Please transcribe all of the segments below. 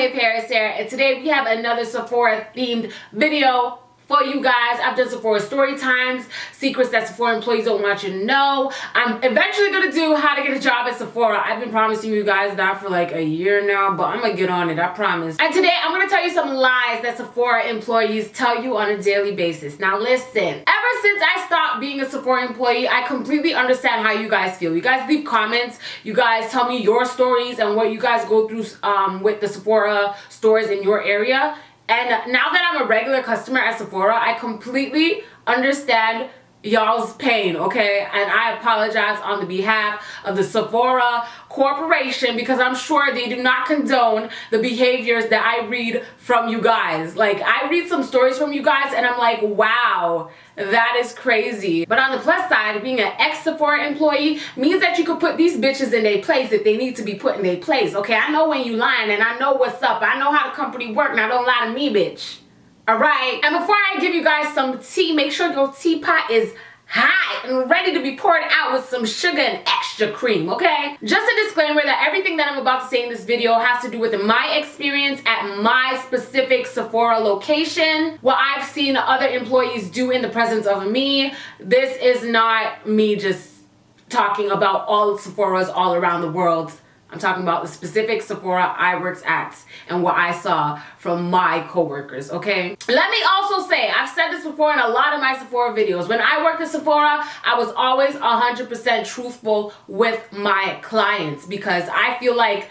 HeyParis here, and today we have another Sephora themed video for you guys. I've done Sephora story times, secrets that Sephora employees don't want you to know. I'm eventually gonna do how to get a job at Sephora. I've been promising you guys that for like a year now, but I'm gonna get on it, I promise. And today I'm gonna tell you some lies that Sephora employees tell you on a daily basis. Now listen, ever since I stopped being a Sephora employee, I completely understand how you guys feel. You guys leave comments, you guys tell me your stories and what you guys go through with the Sephora stores in your area. And now that I'm a regular customer at Sephora, I completely understand y'all's pain, okay? And I apologize on the behalf of the Sephora Corporation because I'm sure they do not condone the behaviors that I read from you guys. Like, I read some stories from you guys and I'm like, wow, that is crazy. But on the plus side, being an ex-Sephora employee means that you could put these bitches in their place if they need to be put in their place, okay? I know when you lying and I know what's up. I know how the company work. Now don't lie to me, bitch. Alright? And before I give you guys some tea, make sure your teapot is hot and ready to be poured out with some sugar and extra cream, okay? Just a disclaimer that everything that I'm about to say in this video has to do with my experience at my specific Sephora location, what I've seen other employees do in the presence of me. This is not me just talking about all Sephoras all around the world. I'm talking about the specific Sephora I worked at and what I saw from my coworkers, okay? Let me also say, I've said this before in a lot of my Sephora videos. When I worked at Sephora, I was always 100% truthful with my clients because I feel like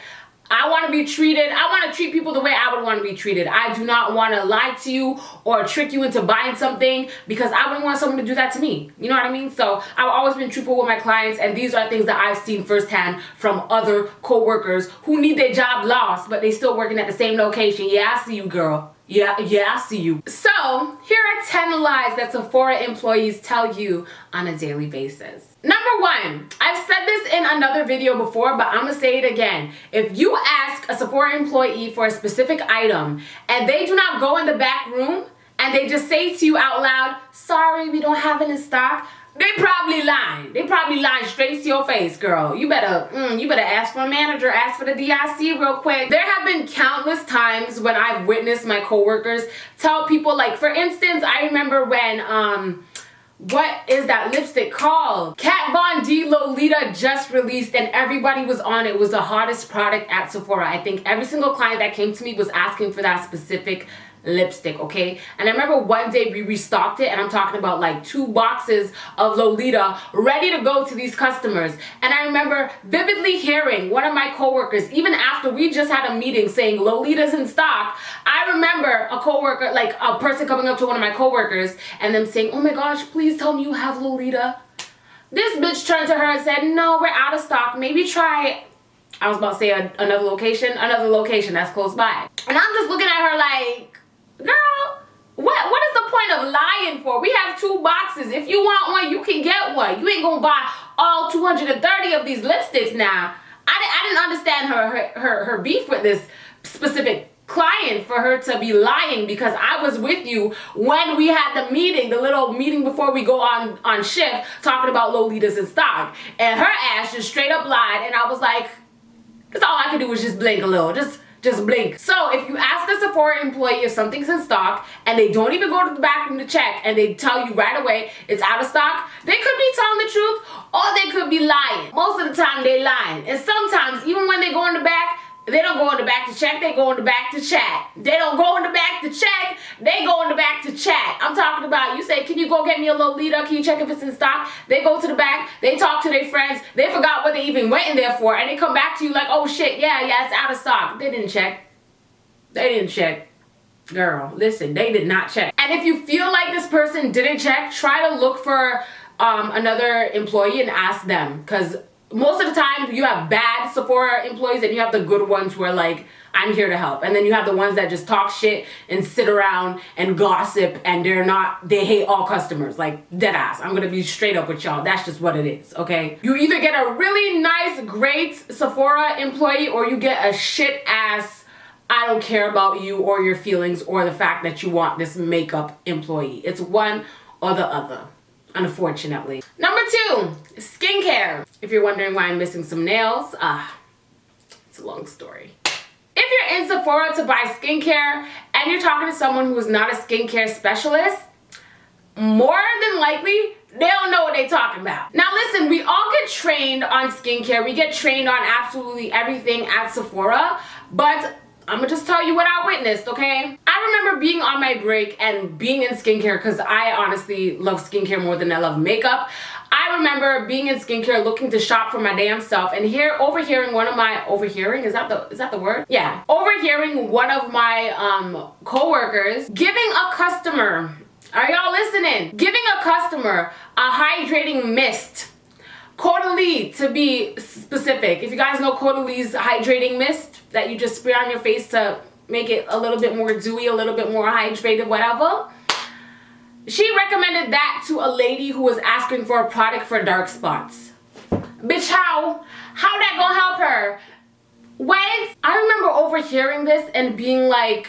I want to be treated, I want to treat people the way I would want to be treated. I do not want to lie to you or trick you into buying something because I wouldn't want someone to do that to me. You know what I mean? So I've always been truthful with my clients, and these are things that I've seen firsthand from other co-workers who need their job lost, but they still working at the same location. Yeah, I see you, girl. Yeah, I see you. So, here are 10 lies that Sephora employees tell you on a daily basis. Number 1, I've said this in another video before, but I'm gonna say it again. If you ask a Sephora employee for a specific item and they do not go in the back room and they just say to you out loud, sorry, we don't have it in stock, they probably lying. They probably lying straight to your face, girl. You better ask for a manager, ask for the DIC real quick. There have been countless times when I've witnessed my coworkers tell people, like, for instance, I remember when, what is that lipstick called? Kat Von D Lolita just released and everybody was on it. It was the hottest product at Sephora. I think every single client that came to me was asking for that specific lipstick, okay? And I remember one day we restocked it, and I'm talking about like 2 boxes of Lolita ready to go to these customers. And I remember vividly hearing one of my coworkers, even after we just had a meeting, saying Lolita's in stock. I remember a coworker, like a person coming up to one of my coworkers and them saying, oh my gosh, please tell me you have Lolita. This bitch turned to her and said, no, we're out of stock, maybe try, I was about to say another location that's close by. And I'm just looking at her like, girl, what is the point of lying for? We have 2 boxes. If you want one, you can get one. You ain't gonna buy all 230 of these lipsticks now. I didn't understand her beef with this specific client for her to be lying because I was with you when we had the meeting, the little meeting before we go on shift, talking about Lolitas in stock. And her ass just straight up lied, and I was like, that's all I could do was just blink a little. Just blink. So if you ask a Sephora employee if something's in stock and they don't even go to the back room to check and they tell you right away it's out of stock, they could be telling the truth or they could be lying. Most of the time they lying. And sometimes even when they go in the back, they don't go in the back to check, they go in the back to chat. They don't go in the back to check, they go in the back to chat. I'm talking about, you say, can you go get me a Lolita? Can you check if it's in stock? They go to the back, they talk to their friends, they forgot what they even went in there for, and they come back to you like, oh shit, yeah, it's out of stock. They didn't check. They didn't check. Girl, listen, they did not check. And if you feel like this person didn't check, try to look for another employee and ask them, because most of the time you have bad Sephora employees and you have the good ones who are like, I'm here to help. And then you have the ones that just talk shit and sit around and gossip and they hate all customers. Like, dead ass. I'm gonna be straight up with y'all. That's just what it is, okay? You either get a really nice, great Sephora employee or you get a shit ass, I don't care about you or your feelings or the fact that you want this makeup employee. It's one or the other, unfortunately. Number 2, skincare. If you're wondering why I'm missing some nails, it's a long story. If in Sephora to buy skincare and you're talking to someone who is not a skincare specialist, more than likely, they don't know what they're talking about. Now listen, we all get trained on skincare. We get trained on absolutely everything at Sephora, but I'm gonna just tell you what I witnessed, okay? I remember being on my break and being in skincare because I honestly love skincare more than I love makeup. I remember being in skincare looking to shop for my damn self and overhearing one of my, is that the word? Yeah. Overhearing one of my co-workers giving a customer, are y'all listening? Giving a customer a hydrating mist. Caudalie, to be specific. If you guys know Caudalie's hydrating mist that you just spray on your face to make it a little bit more dewy, a little bit more hydrated, whatever. She recommended that to a lady who was asking for a product for dark spots. Bitch, how that gonna help her? Wait, I remember overhearing this and being like,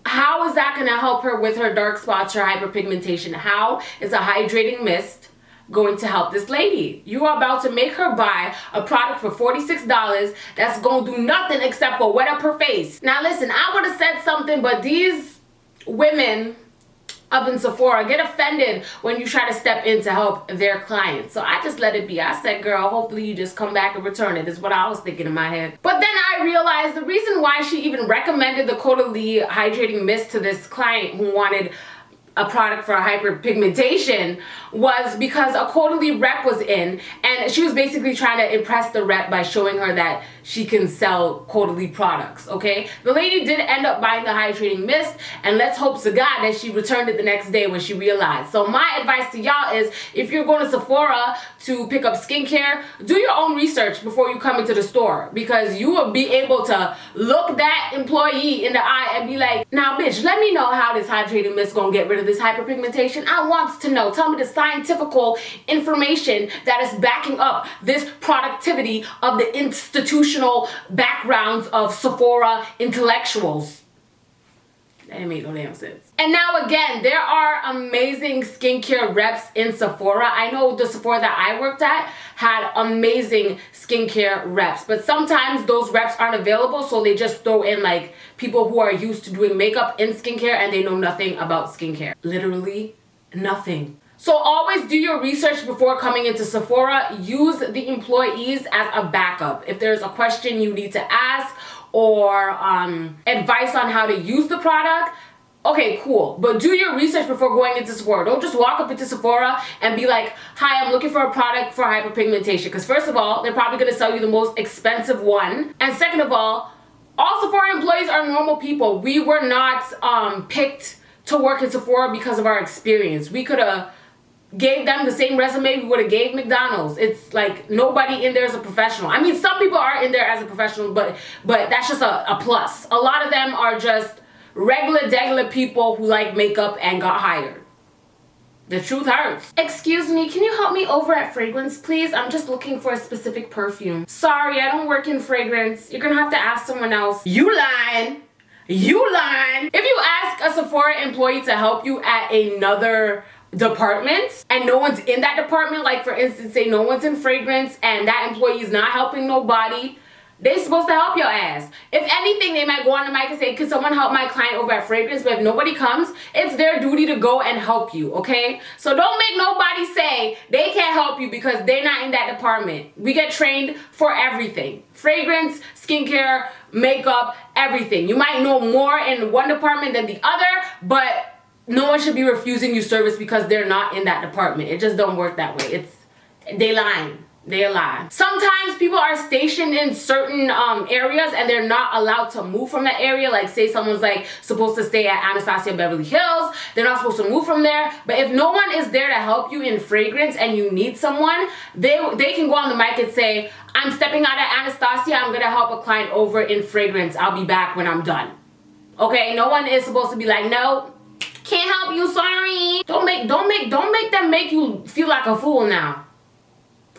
how is that gonna help her with her dark spots or hyperpigmentation? How is a hydrating mist going to help this lady? You are about to make her buy a product for $46 that's gonna do nothing except for wet up her face. Now listen, I would have said something, but these women up in Sephora get offended when you try to step in to help their clients. So I just let it be. I said, girl, hopefully you just come back and return it, is what I was thinking in my head. But then I realized the reason why she even recommended the Caudalie hydrating mist to this client who wanted a product for hyperpigmentation was because a Caudalie rep was in and she was basically trying to impress the rep by showing her that she can sell Caudalie products, okay? The lady did end up buying the hydrating mist, and let's hope to God that she returned it the next day when she realized. So my advice to y'all is, if you're going to Sephora to pick up skincare, do your own research before you come into the store, because you will be able to look that employee in the eye and be like, now bitch, let me know how this hydrating mist gonna get rid of this hyperpigmentation. I want to know. Tell me the scientific information that is backing up this productivity of the institutional backgrounds of Sephora intellectuals. That didn't make no damn sense. And now again, there are amazing skincare reps in Sephora. I know the Sephora that I worked at had amazing skincare reps, but sometimes those reps aren't available, so they just throw in like people who are used to doing makeup in skincare and they know nothing about skincare. Literally nothing. So always do your research before coming into Sephora. Use the employees as a backup. If there's a question you need to ask or advice on how to use the product, okay, cool. But do your research before going into Sephora. Don't just walk up into Sephora and be like, hi, I'm looking for a product for hyperpigmentation. Because first of all, they're probably going to sell you the most expensive one. And second of all Sephora employees are normal people. We were not picked to work in Sephora because of our experience. We could have gave them the same resume we would have gave McDonald's. It's like nobody in there is a professional. I mean, some people are in there as a professional, but that's just a plus. A lot of them are just regular people who like makeup and got hired. The truth hurts. Excuse me, can you help me over at fragrance, please? I'm just looking for a specific perfume. Sorry, I don't work in fragrance. You're gonna have to ask someone else. You lying. You lying. If you ask a Sephora employee to help you at another department and no one's in that department, like for instance, say no one's in fragrance and that employee is not helping nobody, they're supposed to help your ass. If anything, they might go on the mic and say, could someone help my client over at fragrance? But if nobody comes, it's their duty to go and help you, okay? So don't make nobody say they can't help you because they're not in that department. We get trained for everything. Fragrance, skincare, makeup, everything. You might know more in one department than the other, but no one should be refusing you service because they're not in that department. It just don't work that way. They lying. They lie. Sometimes people are stationed in certain areas and they're not allowed to move from that area. Like say someone's like supposed to stay at Anastasia Beverly Hills. They're not supposed to move from there. But if no one is there to help you in fragrance and you need someone, they can go on the mic and say, I'm stepping out at Anastasia. I'm gonna help a client over in fragrance. I'll be back when I'm done. Okay, no one is supposed to be like, no, can't help you, sorry. Don't make them make you feel like a fool now.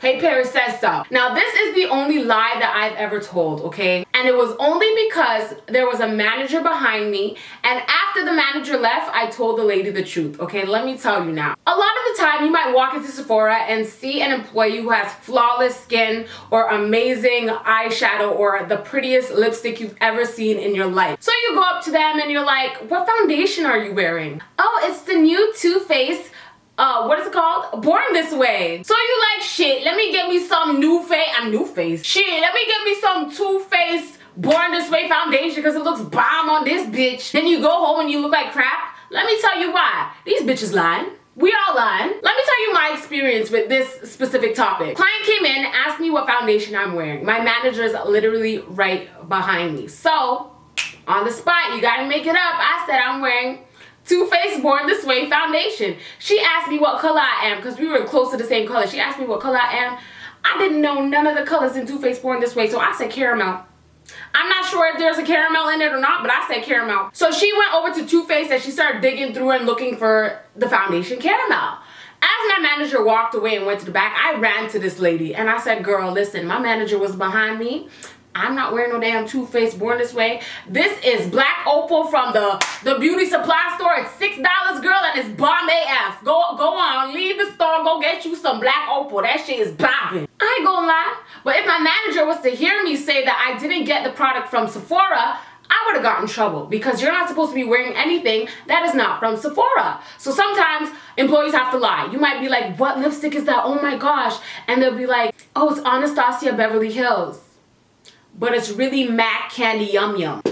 HeyParis says so. Now this is the only lie that I've ever told, okay? And it was only because there was a manager behind me, and after the manager left, I told the lady the truth, okay? Let me tell you now. A lot of the time, you might walk into Sephora and see an employee who has flawless skin or amazing eyeshadow or the prettiest lipstick you've ever seen in your life. So you go up to them and you're like, what foundation are you wearing? Oh, it's the new Too Faced, what is it called? Born This Way. So you like, shit, let me get me some New Face. Shit, let me get me some Too Faced Born This Way foundation because it looks bomb on this bitch. Then you go home and you look like crap. Let me tell you why. These bitches lying. We all lying. Let me tell you my experience with this specific topic. Client came in, asked me what foundation I'm wearing. My manager's literally right behind me. So, on the spot, you gotta make it up. I said I'm wearing Too Faced Born This Way foundation. She asked me what color I am because we were close to the same color. She asked me what color I am. I didn't know none of the colors in Too Faced Born This Way, so I said caramel. I'm not sure if there's a caramel in it or not, but I said caramel. So she went over to Too Faced and she started digging through and looking for the foundation caramel. As my manager walked away and went to the back, I ran to this lady and I said, girl, listen, my manager was behind me. I'm not wearing no damn Too Faced Born This Way. This is Black Opal from the beauty supply store. It's $6, girl, and it's bomb AF. Go on, leave the store, go get you some Black Opal. That shit is bopping. I ain't gonna lie, but if my manager was to hear me say that I didn't get the product from Sephora, I would have gotten in trouble because you're not supposed to be wearing anything that is not from Sephora. So sometimes employees have to lie. You might be like, what lipstick is that? Oh my gosh. And they'll be like, oh, it's Anastasia Beverly Hills. But it's really MAC Candy Yum Yum.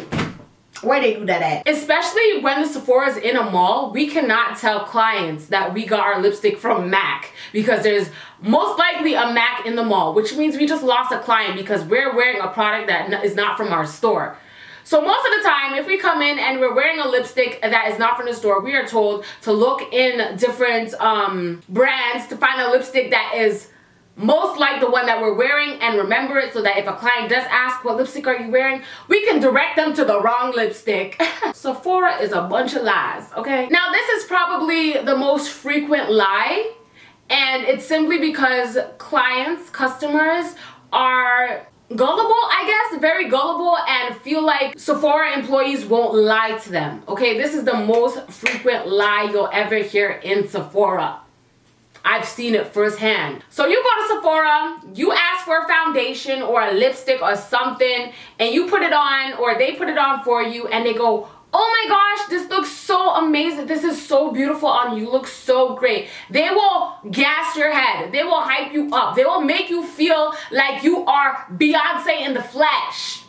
Where they do that at? Especially when the Sephora is in a mall, we cannot tell clients that we got our lipstick from MAC because there's most likely a MAC in the mall, which means we just lost a client because we're wearing a product that is not from our store. So most of the time, if we come in and we're wearing a lipstick that is not from the store, we are told to look in different brands to find a lipstick that is most like the one that we're wearing and remember it so that if a client does ask what lipstick are you wearing, we can direct them to the wrong lipstick. Sephora is a bunch of lies, okay? Now this is probably the most frequent lie, and it's simply because customers are gullible, I guess, very gullible, and feel like Sephora employees won't lie to them, okay? This is the most frequent lie you'll ever hear in Sephora. I've seen it firsthand. So you go to Sephora, you ask for a foundation or a lipstick or something, and you put it on, or they put it on for you, and they go, oh my gosh, this looks so amazing. This is so beautiful on you. You look so great. They will gas your head. They will hype you up. They will make you feel like you are Beyonce in the flesh.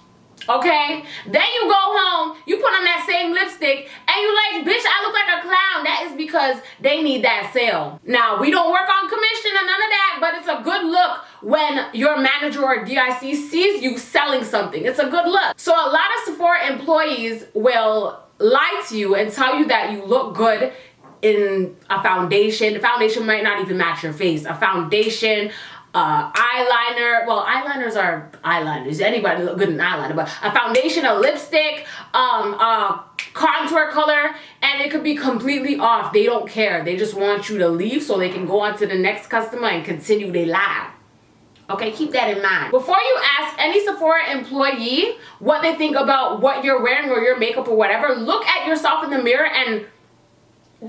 Okay? Then you go home, you put on that same lipstick, and you like, bitch, I look like a clown. That is because they need that sale. Now, we don't work on commission and none of that, but it's a good look when your manager or DIC sees you selling something. It's a good look. So a lot of Sephora employees will lie to you and tell you that you look good in a foundation. The foundation might not even match your face. A foundation, eyeliner, well, eyeliners are eyeliners. Anybody look good in eyeliner, but a foundation, a lipstick, contour color, and it could be completely off. They don't care. They just want you to leave so they can go on to the next customer and continue their life. Okay, keep that in mind. Before you ask any Sephora employee what they think about what you're wearing or your makeup or whatever, look at yourself in the mirror and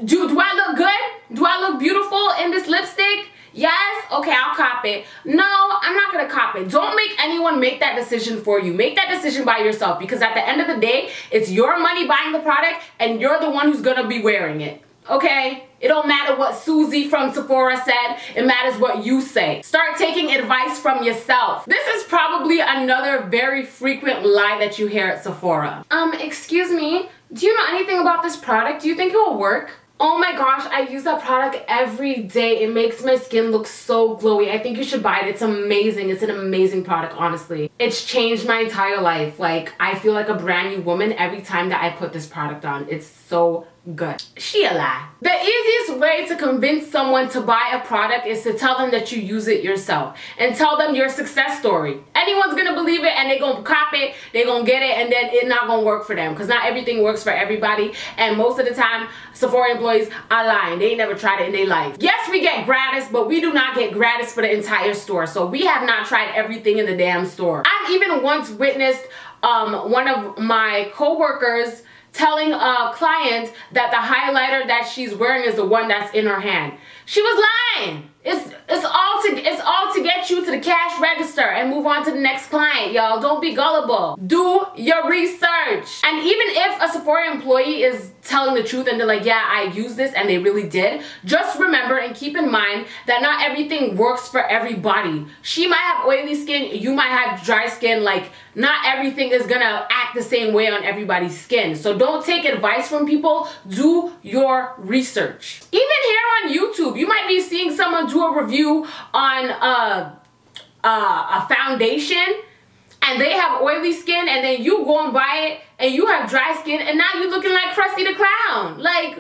do I look good? Do I look beautiful in this lipstick? Yes? Okay, I'll cop it. No, I'm not gonna cop it. Don't make anyone make that decision for you. Make that decision by yourself, because at the end of the day, it's your money buying the product and you're the one who's gonna be wearing it. Okay? It don't matter what Susie from Sephora said. It matters what you say. Start taking advice from yourself. This is probably another very frequent lie that you hear at Sephora. Excuse me, do you know anything about this product? Do you think it will work? Oh my gosh, I use that product every day. It makes my skin look so glowy. I think you should buy it. It's amazing. It's an amazing product, honestly. It's changed my entire life. Like, I feel like a brand new woman every time that I put this product on. It's so Good. She a lie. The easiest way to convince someone to buy a product is to tell them that you use it yourself and tell them your success story. Anyone's gonna believe it and they gonna cop it, they gonna get it, and then it's not gonna work for them because not everything works for everybody, and most of the time Sephora employees are lying. They ain't never tried it in their life. Yes, we get gratis, but we do not get gratis for the entire store, so we have not tried everything in the damn store. I've even once witnessed one of my co-workers telling a client that the highlighter that she's wearing is the one that's in her hand. She was lying. It's all to get you to the cash register and move on to the next client, y'all. Don't be gullible. Do your research. And even if a Sephora employee is telling the truth and they're like, yeah, I use this, and they really did, just remember and keep in mind that not everything works for everybody. She might have oily skin, you might have dry skin. Like, not everything is gonna act the same way on everybody's skin. So don't take advice from people. Do your research. Even here on YouTube, you might be seeing someone do a review on a foundation and they have oily skin, and then you go and buy it and you have dry skin, and now you're looking like Krusty the Clown. Like,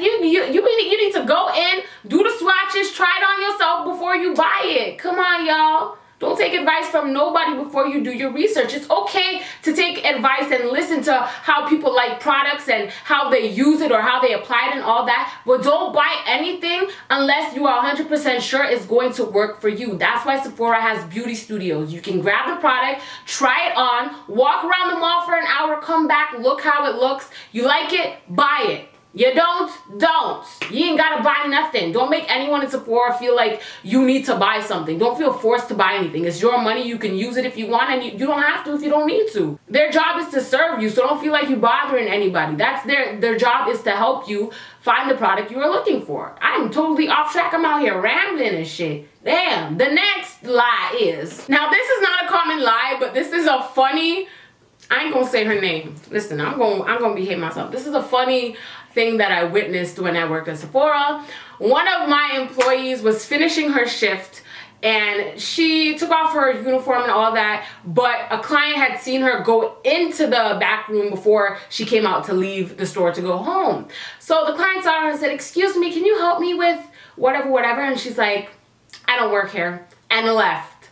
you need to go in, do the swatches, try it on yourself before you buy it. Come on, y'all. Don't take advice from nobody before you do your research. It's okay to take advice and listen to how people like products and how they use it or how they apply it and all that, but don't buy anything unless you are 100% sure it's going to work for you. That's why Sephora has beauty studios. You can grab the product, try it on, walk around the mall for an hour, come back, look how it looks. You like it, buy it. You don't. You ain't gotta buy nothing. Don't make anyone in Sephora feel like you need to buy something. Don't feel forced to buy anything. It's your money. You can use it if you want, and you don't have to if you don't need to. Their job is to serve you, so don't feel like you're bothering anybody. That's their job is to help you find the product you are looking for. I'm totally off track. I'm out here rambling and shit. Damn. The next lie is, now this is not a common lie, but this is a funny, I ain't gonna say her name. Listen, I'm gonna behave myself. This is a funny thing that I witnessed when I worked at Sephora. One of my employees was finishing her shift and she took off her uniform and all that, but a client had seen her go into the back room before she came out to leave the store to go home. So the client saw her and said, "Excuse me, can you help me with whatever?" And she's like, "I don't work here," and left.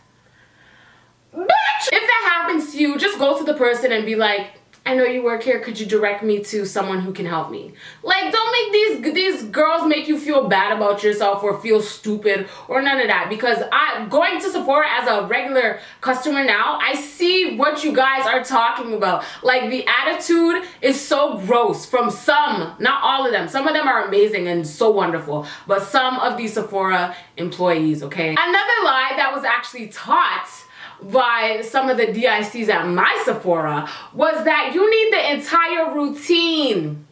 Bitch! If that happens to you, just go to the person and be like, "I know you work here, could you direct me to someone who can help me?" Like, don't make these girls make you feel bad about yourself or feel stupid or none of that, because going to Sephora as a regular customer now, I see what you guys are talking about. Like, the attitude is so gross from some, not all of them. Some of them are amazing and so wonderful, but some of these Sephora employees, okay? Another lie that was actually taught by some of the DICs at my Sephora was that you need the entire routine.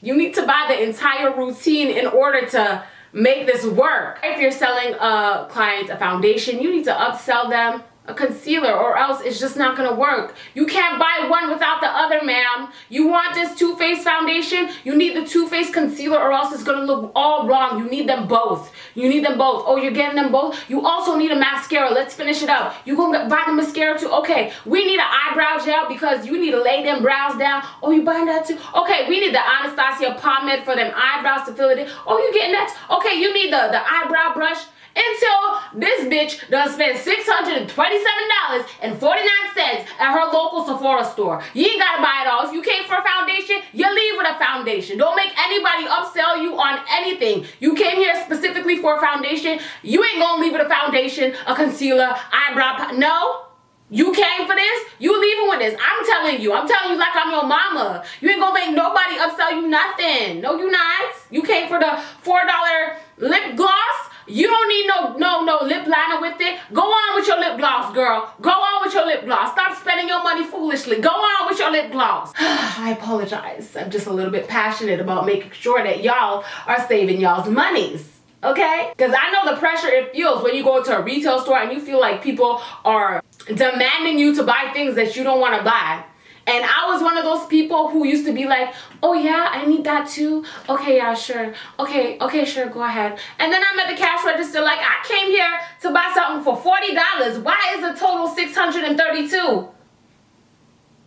You need to buy the entire routine in order to make this work. If you're selling a client a foundation, you need to upsell them a concealer, or else it's just not gonna work. You can't buy one without the other, ma'am. You want this Too Faced foundation, you need the Too Faced concealer, or else it's gonna look all wrong. You need them both. You need them both. Oh, you're getting them both? You also need a mascara. Let's finish it up. You gonna buy the mascara too? Okay, we need an eyebrow gel because you need to lay them brows down. Oh, you buying that too? Okay, we need the Anastasia pomade for them eyebrows to fill it in. Oh, you getting that? Okay, you need the eyebrow brush. Until this bitch done spent $627.49 at her local Sephora store. You ain't gotta buy it all. If you came for a foundation, you leave with a foundation. Don't make anybody upsell you on anything. You came here specifically for a foundation, you ain't gonna leave with a foundation, a concealer, eyebrow, no. You came for this, you leaving with this. I'm telling you like I'm your mama. You ain't gonna make nobody upsell you nothing. No, you not. You came for the $4 lip gloss. You don't need no lip liner with it. Go on with your lip gloss, girl. Go on with your lip gloss. Stop spending your money foolishly. Go on with your lip gloss. I apologize. I'm just a little bit passionate about making sure that y'all are saving y'all's monies. Okay? Because I know the pressure it feels when you go to a retail store and you feel like people are demanding you to buy things that you don't want to buy. And I was one of those people who used to be like, "Oh yeah, I need that too. Okay, yeah, sure. Okay, sure, go ahead." And then I'm at the cash register like, I came here to buy something for $40. Why is the total $632?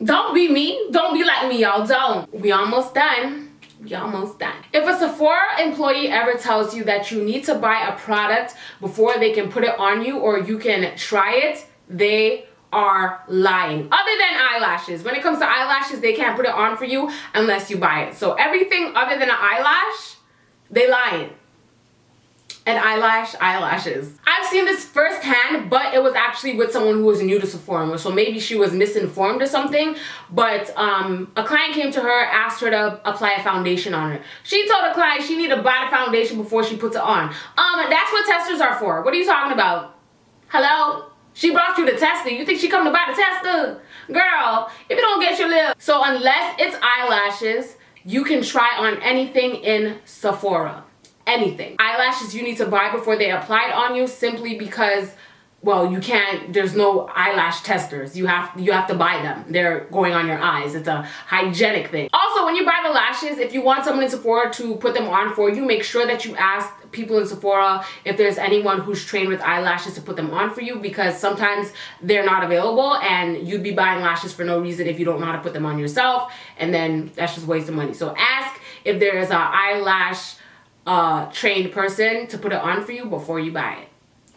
Don't be me. Don't be like me, y'all. Don't. We almost done. We almost done. If a Sephora employee ever tells you that you need to buy a product before they can put it on you or you can try it, they are lying. Other than eyelashes. When it comes to eyelashes, they can't put it on for you unless you buy it. So everything other than an eyelash, they lying. And eyelashes. I've seen this firsthand, but it was actually with someone who was new to Sephora. So maybe she was misinformed or something. But a client came to her, asked her to apply a foundation on her. She told the client she needed to buy the foundation before she puts it on. That's what testers are for. What are you talking about? Hello? She brought you the tester. You think she come to buy the tester? Girl, if you don't get your lip. So unless it's eyelashes, you can try on anything in Sephora. Anything. Eyelashes you need to buy before they apply it on you simply because, well, you can't, there's no eyelash testers. You have to buy them. They're going on your eyes. It's a hygienic thing. Also, when you buy the lashes, if you want someone in Sephora to put them on for you, make sure that you ask people in Sephora if there's anyone who's trained with eyelashes to put them on for you, because sometimes they're not available and you'd be buying lashes for no reason if you don't know how to put them on yourself, and then that's just a waste of money. So ask if there is an eyelash trained person to put it on for you before you buy it.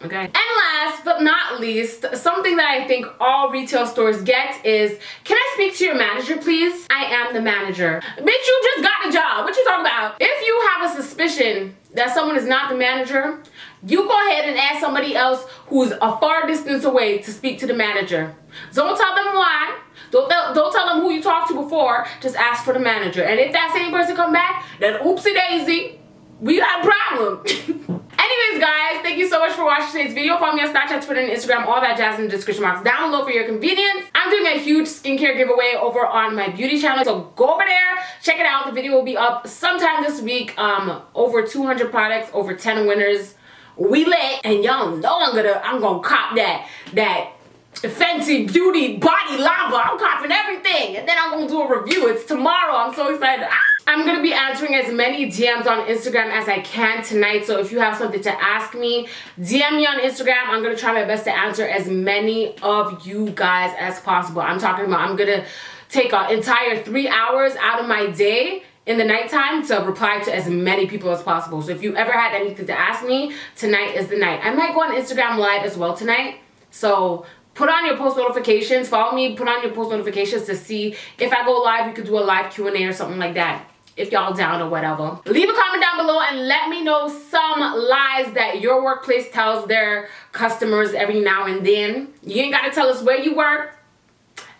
Okay. And last but not least, something that I think all retail stores get is, can I speak to your manager, please? I am the manager. Bitch, you just got a job. What you talking about? If you have a suspicion that someone is not the manager, you go ahead and ask somebody else who's a far distance away to speak to the manager. Don't tell them why. Don't tell them who you talked to before. Just ask for the manager. And if that same person come back, then oopsie daisy, we got a problem. Anyways, guys, thank you so much for watching today's video. Follow me on Snapchat, Twitter, and Instagram. All that jazz in the description box down below for your convenience. I'm doing a huge skincare giveaway over on my beauty channel, so go over there, check it out. The video will be up sometime this week. Over 200 products, over 10 winners. We lit, and y'all know I'm gonna cop that Fenty Beauty Body Lava. I'm copping everything, and then I'm gonna do a review. It's tomorrow. I'm so excited. I'm gonna be answering as many DMs on Instagram as I can tonight, so if you have something to ask me, DM me on Instagram. I'm gonna try my best to answer as many of you guys as possible. I'm talking about I'm gonna take an entire 3 hours out of my day in the nighttime to reply to as many people as possible. So if you ever had anything to ask me, tonight is the night. I might go on Instagram Live as well tonight, so put on your post notifications. Follow me, put on your post notifications to see if I go live. We could do a live Q&A or something like that, if y'all down or whatever. Leave a comment down below and let me know some lies that your workplace tells their customers every now and then. You ain't gotta tell us where you work.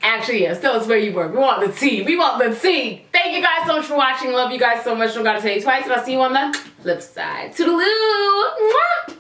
Actually, yes, tell us where you work. We want the tea. We want the tea. Thank you guys so much for watching. Love you guys so much. Don't gotta tell you twice, but I'll see you on the flip side. Toodaloo. Mwah.